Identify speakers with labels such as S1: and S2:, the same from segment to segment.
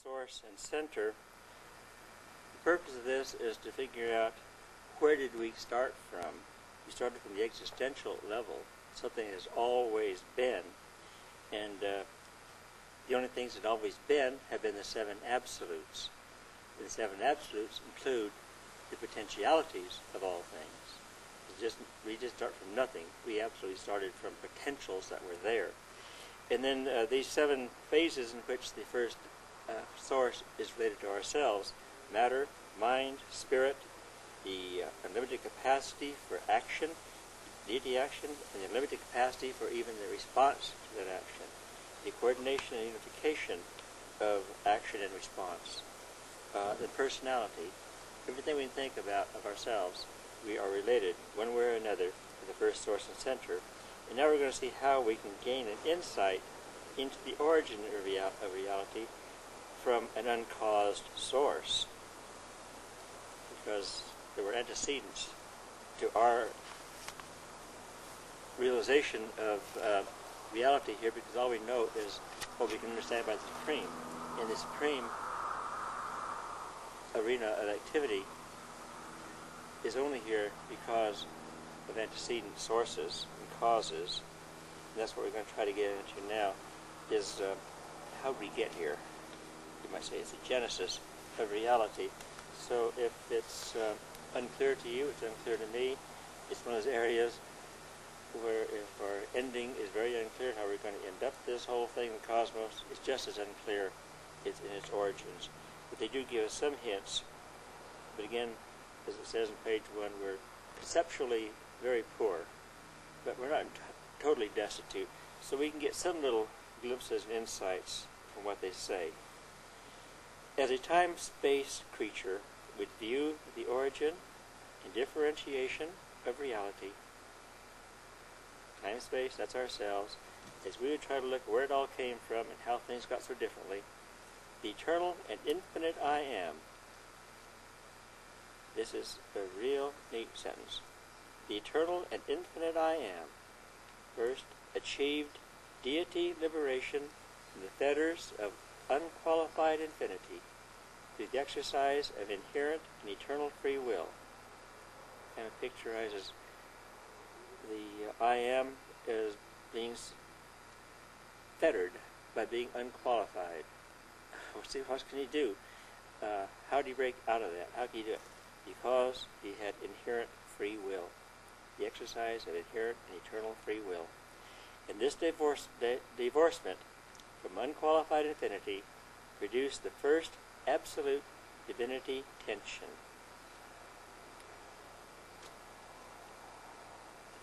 S1: source and center. The purpose of this is to figure out where did we start from. We started from the existential level, something has always been, and the only things that have always been have been the seven absolutes. The seven absolutes include the potentialities of all things. We just start from nothing. We absolutely started from potentials that were there. And then these seven phases in which the first source is related to ourselves: matter, mind, spirit, the unlimited capacity for action, deity action, and the unlimited capacity for even the response to that action, the coordination and unification of action and response, the personality, everything we can think about of ourselves. We are related, one way or another, to the first source and center. And now we're going to see how we can gain an insight into the origin of reality from an uncaused source, because there were antecedents to our realization of reality here, because all we know is what we can understand by the supreme. In the supreme arena of activity is only here because of antecedent sources and causes. And that's what we're going to try to get into now, is how did we get here? You might say it's the genesis of reality. So if it's unclear to you, it's unclear to me. It's one of those areas where if our ending is very unclear, how we're going to end up this whole thing, the cosmos, is just as unclear in its origins. But they do give us some hints. But again, as it says on page 1, we're conceptually very poor, but we're not totally destitute. So we can get some little glimpses and insights from what they say. As a time-space creature would view the origin and differentiation of reality, time-space, that's ourselves, as we would try to look where it all came from and how things got so differently, the eternal and infinite I Am. This is a real neat sentence. The eternal and infinite I Am first achieved deity liberation from the fetters of unqualified infinity through the exercise of inherent and eternal free will. Kind of picturizes the I Am as being fettered by being unqualified. What can he do? How do you break out of that? How can you do it? Because he had inherent free will. The exercise of inherent and eternal free will. And this divorcement from unqualified infinity produced the first absolute divinity tension.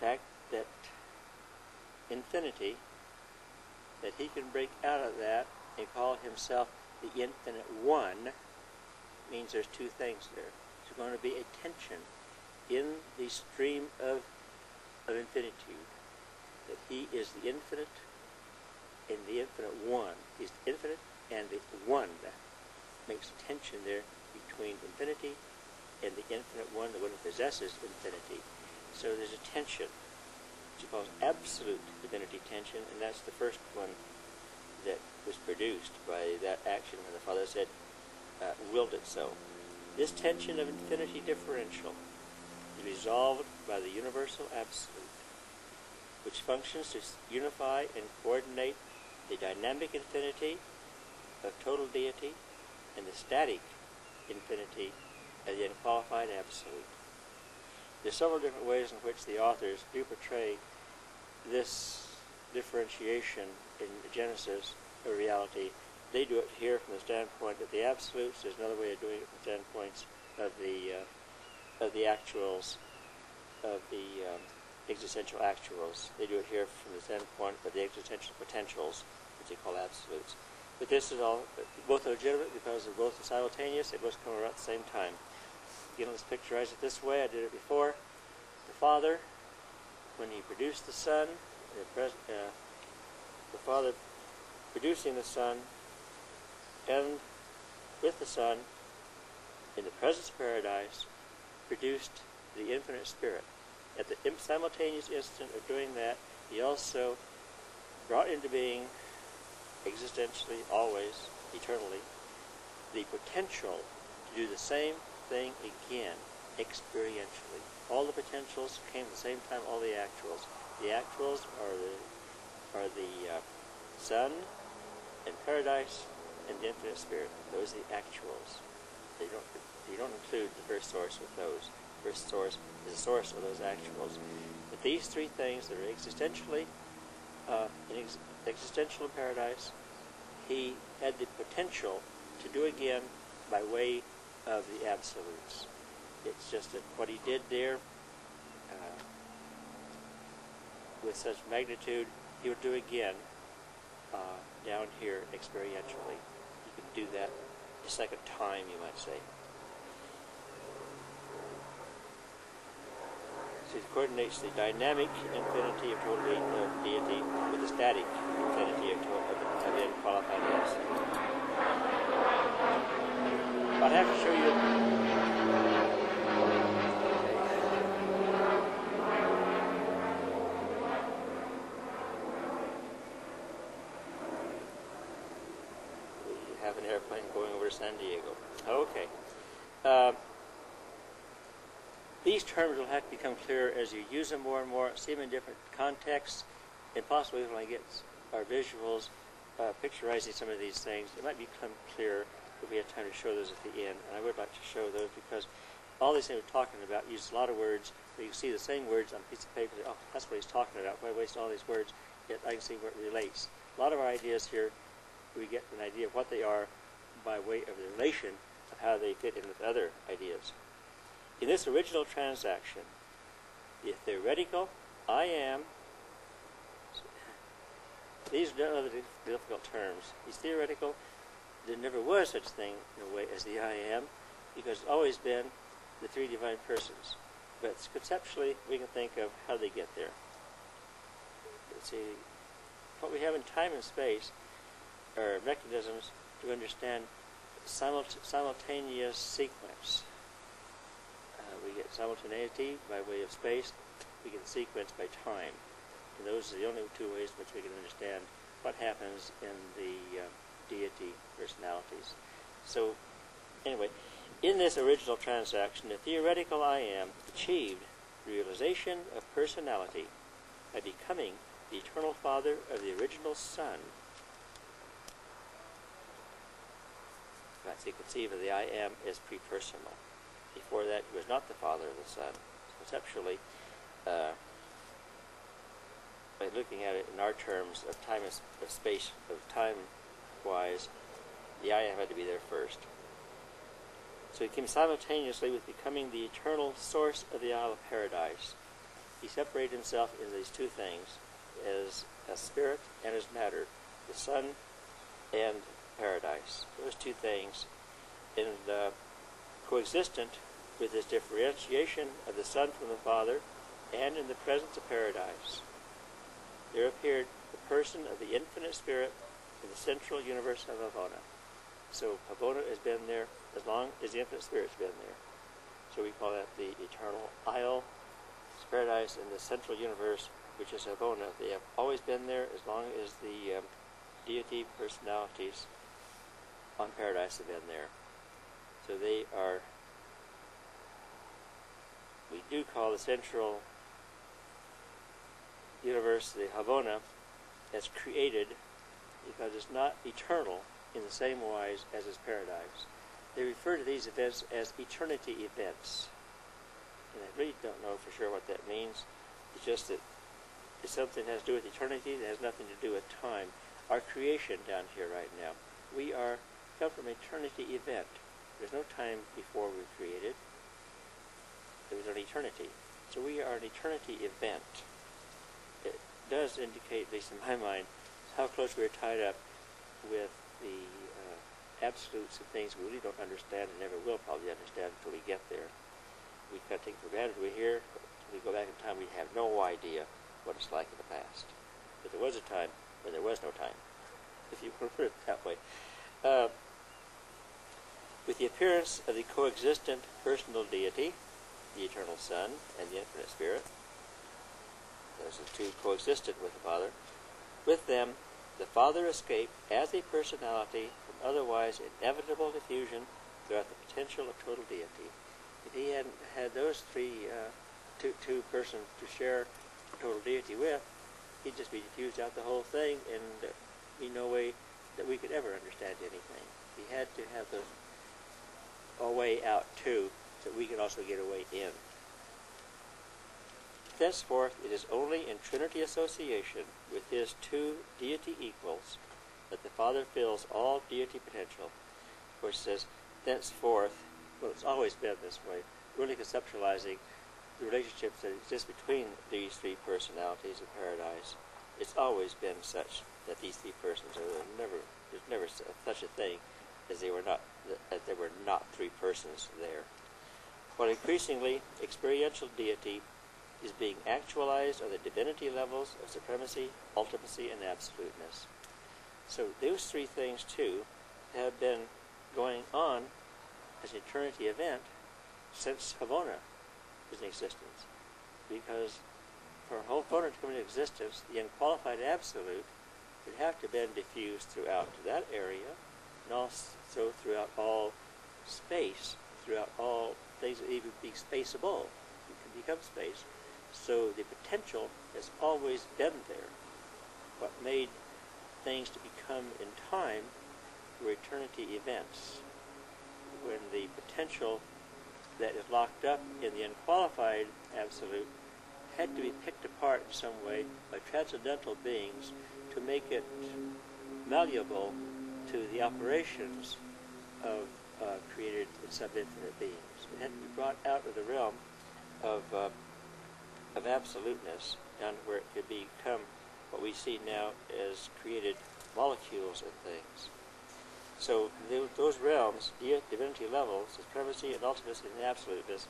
S1: The fact that infinity, that he can break out of that and call himself the infinite one, means there's two things there. There's going to be a tension in the stream of infinitude, that he is the infinite and the infinite one. He's the infinite and the one. Makes a tension there between infinity and the infinite one, the one who possesses infinity. So there's a tension, which he calls absolute divinity tension, and that's the first one that was produced by that action when the Father said, willed it so. This tension of infinity differential is resolved by the universal absolute, which functions to unify and coordinate the dynamic infinity of total deity and the static infinity of the unqualified absolute. There's several different ways in which the authors do portray this differentiation in Genesis of reality. They do it here from the standpoint of the absolutes. There's another way of doing it from the standpoints of the actuals, of the existential actuals. They do it here from the standpoint of the existential potentials, which they call absolutes. But this is all, both are legitimate because they're both simultaneous. They both come around at the same time. Again, let's picturize it this way. I did it before. The Father, when he produced the Son, the Father producing the Son, and with the Son, in the presence of paradise, produced the infinite Spirit. At the simultaneous instant of doing that, he also brought into being, existentially, always, eternally, the potential to do the same thing again experientially. All the potentials came at the same time, all the actuals. The actuals are the Son and Paradise and the Infinite Spirit. Those are the actuals. You don't include the first source with those. The first source is the source of those actuals. But these three things that are existentially existential in Paradise, he had the potential to do again by way of the absolutes. It's just that what he did there with such magnitude, he would do again down here experientially. He could do that a second time, you might say. So he coordinates the dynamic infinity of total deity with the static infinity of unqualified S. I'll have to show you. Have an airplane going over San Diego. Okay. These terms will have to become clearer as you use them more and more, see them in different contexts, and possibly when I get our visuals picturizing some of these things, it might become clearer if we have time to show those at the end. And I would like to show those because all these things we're talking about use a lot of words, but you can see the same words on a piece of paper. Oh, that's what he's talking about. Why waste all these words? Yet I can see where it relates. A lot of our ideas here, we get an idea of what they are by way of the relation of how they fit in with other ideas. In this original transaction, the theoretical I am, these are other difficult terms. These theoretical, there never was such a thing in a way as the I am, because it's always been the three divine persons. But conceptually, we can think of how they get there. Let's see, what we have in time and space are mechanisms to understand simultaneous sequence. We get simultaneity by way of space. We get sequence by time. And those are the only two ways in which we can understand what happens in the deity personalities. So, anyway, in this original transaction, the theoretical I am achieved realization of personality by becoming the eternal Father of the original Son. Perhaps you conceive of the I am as pre-personal. Before that, he was not the Father of the Son. Conceptually, by looking at it in our terms of time, of space, of time-wise, the I am had to be there first. So he came simultaneously with becoming the eternal source of the Isle of Paradise. He separated himself into these two things, as spirit and as matter, the Son and Paradise. Those two things, and coexistent with this differentiation of the Son from the Father, and in the presence of Paradise, there appeared the person of the Infinite Spirit in the central universe of Havona. So Havona has been there as long as the Infinite Spirit's been there. So we call that the eternal isle, Paradise in the central universe, which is Havona. They have always been there as long as the deity personalities on Paradise have been there. So they are, we do call the central universe, the Havona, as created because it's not eternal in the same wise as is Paradise. They refer to these events as eternity events. And I really don't know for sure what that means. It's just that if something has to do with eternity, it has nothing to do with time. Our creation down here right now, we come from eternity event. There's no time before we were created. There was an eternity. So we are an eternity event. It does indicate, at least in my mind, how close we are tied up with the absolutes of things we really don't understand and never will probably understand until we get there. We kind of take for granted we're here. When we go back in time, we have no idea what it's like in the past. But there was a time when there was no time, if you want to put it that way. With the appearance of the coexistent personal deity, the eternal Son and the Infinite Spirit, those are two coexistent with the Father. With them, the Father escaped as a personality from otherwise inevitable diffusion throughout the potential of total deity. If he hadn't had those two persons to share total deity with, he'd just be diffused out the whole thing, and be no way that we could ever understand anything. He had to have a way out too, so we could also get a way in. Thenceforth, it is only in Trinity association with his two deity equals that the Father fills all deity potential. Of course, it says, thenceforth, well, it's always been this way, really conceptualizing the relationships that exist between these three personalities in paradise. It's always been such that these three persons there's never such a thing as there were not three persons there. While increasingly experiential deity is being actualized on the divinity levels of supremacy, ultimacy, and absoluteness. So those three things, too, have been going on as an eternity event since Havona is in existence. Because for Havona to come into existence, the unqualified absolute would have to have been diffused throughout that area, and also throughout all space, throughout all things that even be spaceable. It can become space. So the potential has always been there. What made things to become in time were eternity events. When the potential that is locked up in the unqualified absolute had to be picked apart in some way by transcendental beings to make it malleable to the operations of created and sub-infinite beings. It had to be brought out of the realm of absoluteness down to where it could become what we see now as created molecules and things. So those realms, divinity levels, supremacy and ultimacy and absoluteness,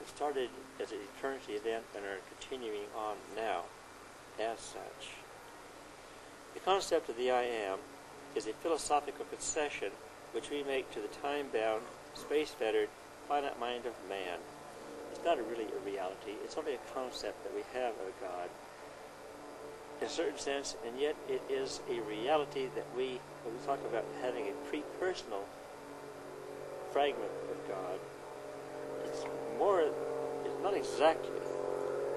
S1: have started as an eternity event and are continuing on now as such. The concept of the I Am is a philosophical concession which we make to the time-bound, space-fettered, finite mind of man. It's not really a reality. It's only a concept that we have of God in a certain sense, and yet it is a reality that when we talk about having a pre-personal fragment of God, it's not exactly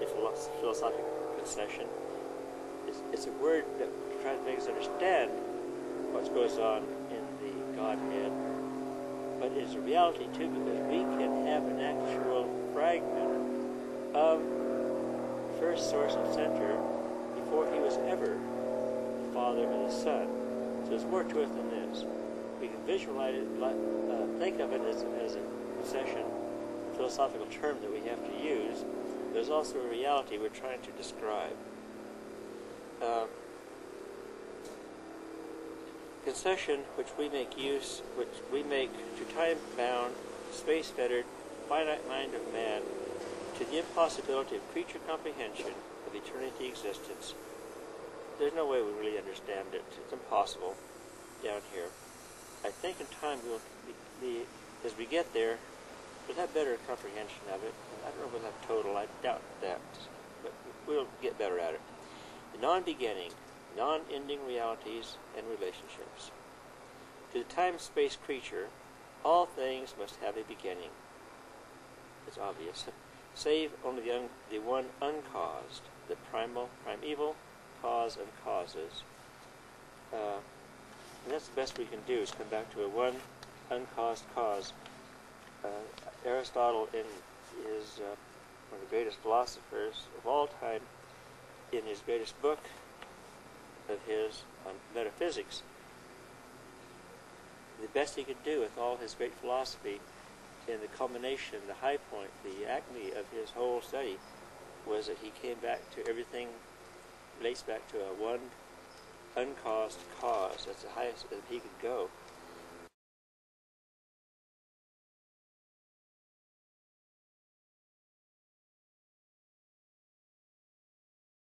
S1: a philosophical concession. It's a word that tries to make us understand what goes on in the Godhead, but it's a reality too, because we can have an actual fragment of first source and center before he was ever the Father or the Son. So there's more to it than this. We can visualize it, think of it as a concession, a philosophical term that we have to use. There's also a reality we're trying to describe. Concession which we make to time-bound, space-fettered, finite mind of man, to the impossibility of creature comprehension of eternity existence. There's no way we really understand it. It's impossible down here. I think in time as we get there, we'll have better comprehension of it. I don't know if we'll have total. I doubt that, but we'll get better at it. The non-beginning, non-ending realities and relationships. To the time-space creature, all things must have a beginning. It's obvious. Save only the one uncaused, the primeval cause of causes. And that's the best we can do, is come back to a one uncaused cause. Aristotle, in his one of the greatest philosophers of all time, in his greatest book of his on metaphysics, the best he could do with all his great philosophy, in the culmination, the high point, the acme of his whole study, was that he came back to everything, relates back to a one uncaused cause. That's the highest that he could go.